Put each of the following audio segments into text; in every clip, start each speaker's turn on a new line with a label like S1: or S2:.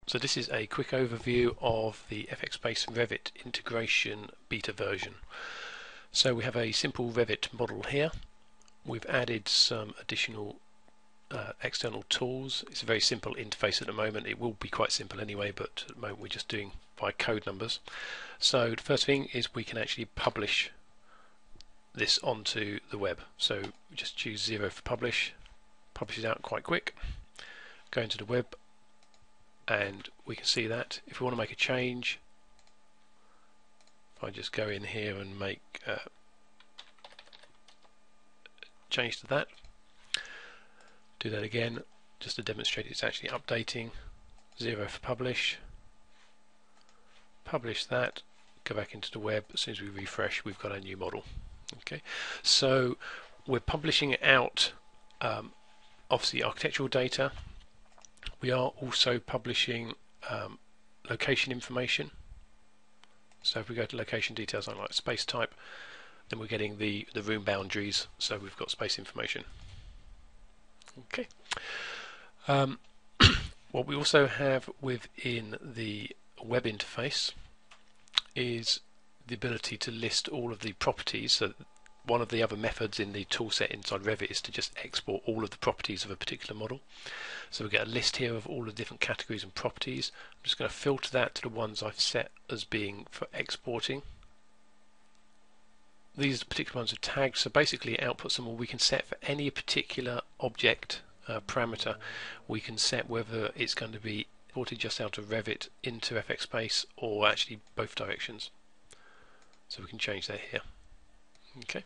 S1: So this is a quick overview of the FX Revit integration beta version. So we have a simple Revit model here. We've added some additional external tools. It's a very simple interface at the moment. It will be quite simple anyway, but at the moment we're just doing by code numbers. So the first thing is we can actually publish this onto the web. So we just choose 0 for publish it out quite quick, go into the web, and we can see that if we want to make a change, if I just go in here and make a change to that, do that again just to demonstrate it's actually updating. 0 for publish that, go back into the web. As soon as we refresh, we've got a new model. Okay, so we're publishing out obviously architectural data. We are also publishing location information. So if we go to location details on like space type, then we're getting the room boundaries, so we've got space information. Okay. What we also have within the web interface is the ability to list all of the properties. So one of the other methods in the toolset inside Revit is to just export all of the properties of a particular model. So we get a list here of all the different categories and properties. I'm just going to filter that to the ones I've set as being for exporting. These are the particular ones with tags. So basically it outputs them all. We can set for any particular object parameter. We can set whether it's going to be exported just out of Revit into FX or actually both directions. So we can change that here. Okay,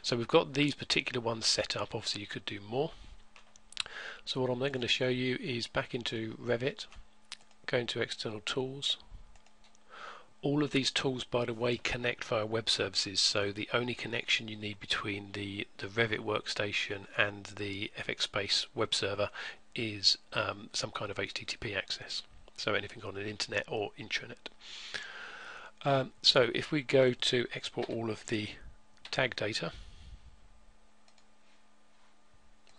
S1: so we've got these particular ones set up. Obviously you could do more. So what I'm then going to show you is back into Revit, go into external tools. All of these tools, by the way, connect via web services, so the only connection you need between the Revit workstation and the FX web server is some kind of HTTP access, so anything on an internet or intranet. So if we go to export all of the tag data,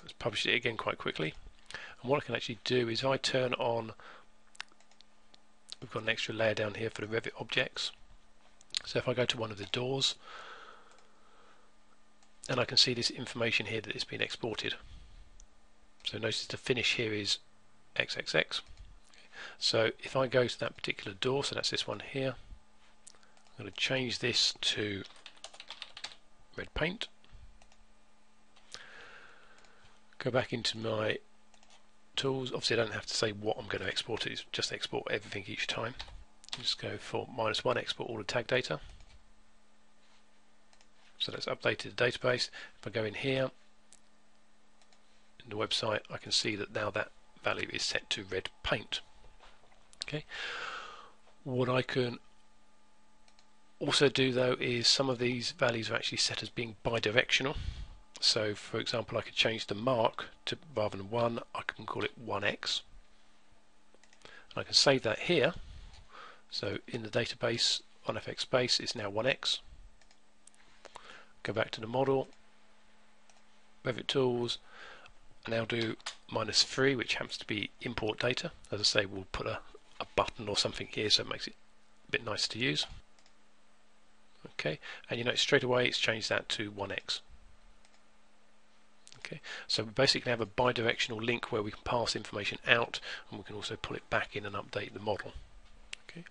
S1: let's publish it again quite quickly. And what I can actually do is I turn on, we've got an extra layer down here for the Revit objects. So if I go to one of the doors, and I can see this information here that it's been exported. So notice the finish here is XXX. So if I go to that particular door, so that's this one here, I'm going to change this to red paint, go back into my tools. Obviously I don't have to say what I'm going to export, it's just export everything each time. Just go for -1, export all the tag data. So that's updated the database. If I go in here in the website, I can see that now that value is set to red paint. Okay. What I can also do though is some of these values are actually set as being bidirectional. So for example, I could change the mark to, rather than 1, I can call it 1x. And I can save that here. So in the database on FX it's now 1x. Go back to the model, Revit tools, and now do -3, which happens to be import data. As I say, we'll put a button or something here so it makes it a bit nicer to use. Okay, and you notice straight away it's changed that to 1x. Okay, so we basically have a bidirectional link where we can pass information out and we can also pull it back in and update the model. Okay,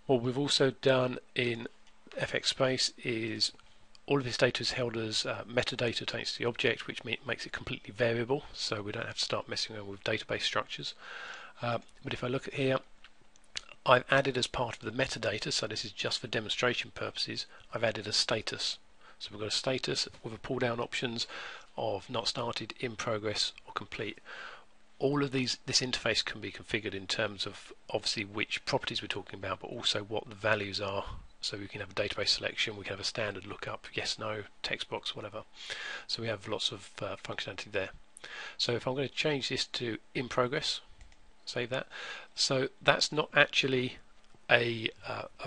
S1: what we've also done in FX is all of this data is held as metadata thanks to the object, which makes it completely variable, so we don't have to start messing around with database structures. But if I look at here, I've added as part of the metadata, so this is just for demonstration purposes, I've added a status. So we've got a status with a pull down options of not started, in progress or complete. All of this interface can be configured in terms of obviously which properties we're talking about, but also what the values are. So we can have a database selection, we can have a standard lookup, yes, no, text box, whatever. So we have lots of functionality there. So if I'm going to change this to in progress, save that. So that's not actually a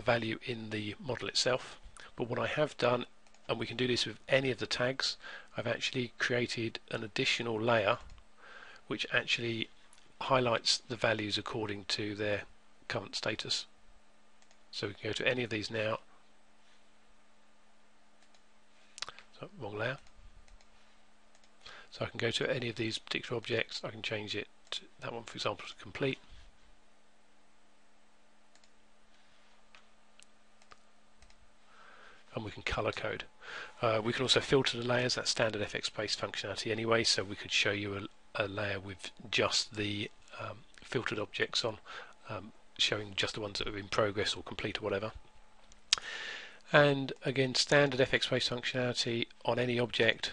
S1: value in the model itself, but what I have done, and we can do this with any of the tags, I've actually created an additional layer which actually highlights the values according to their current status. So we can go to any of these now. So wrong layer. So I can go to any of these particular objects. I can change it to that one, for example, to complete. And we can color code. We can also filter the layers. That's standard FX-based functionality anyway, so we could show you a layer with just the filtered objects on, showing just the ones that are in progress or complete or whatever. And again, standard FX-based functionality on any object.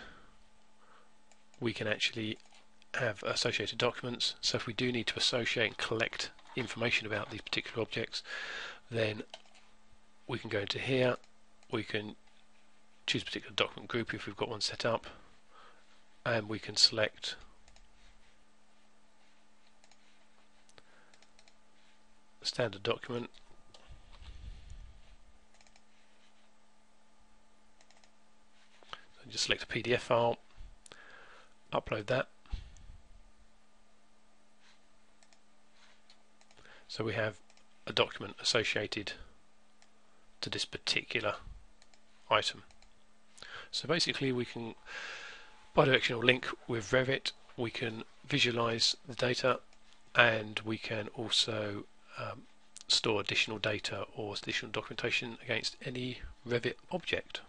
S1: We can actually have associated documents. So if we do need to associate and collect information about these particular objects, then we can go into here. We can choose a particular document group if we've got one set up, and we can select a standard document. So just select a PDF file, upload that. So we have a document associated to this particular item. So basically we can bidirectional link with Revit, we can visualize the data, and we can also store additional data or additional documentation against any Revit object.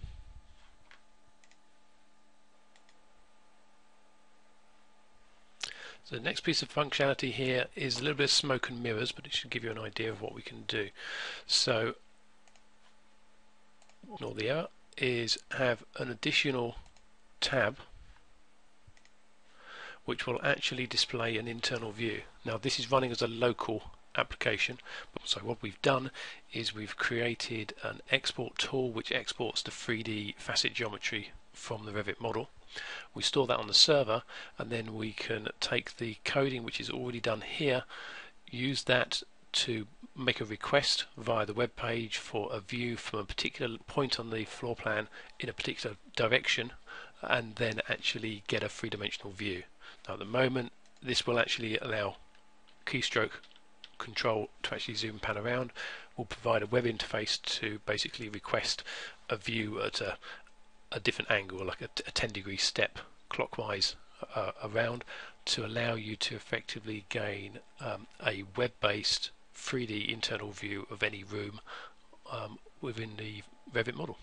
S1: So the next piece of functionality here is a little bit of smoke and mirrors, but it should give you an idea of what we can do. So ignore the error, is have an additional tab which will actually display an internal view. Now this is running as a local application, so what we've done is we've created an export tool which exports the 3D facet geometry from the Revit model. We store that on the server, and then we can take the coding which is already done here, use that to make a request via the web page for a view from a particular point on the floor plan in a particular direction, and then actually get a three-dimensional view. Now at the moment this will actually allow keystroke control to actually zoom pan around. We'll provide a web interface to basically request a view at a different angle, like a 10-degree step clockwise around, to allow you to effectively gain a web-based 3D internal view of any room within the Revit model.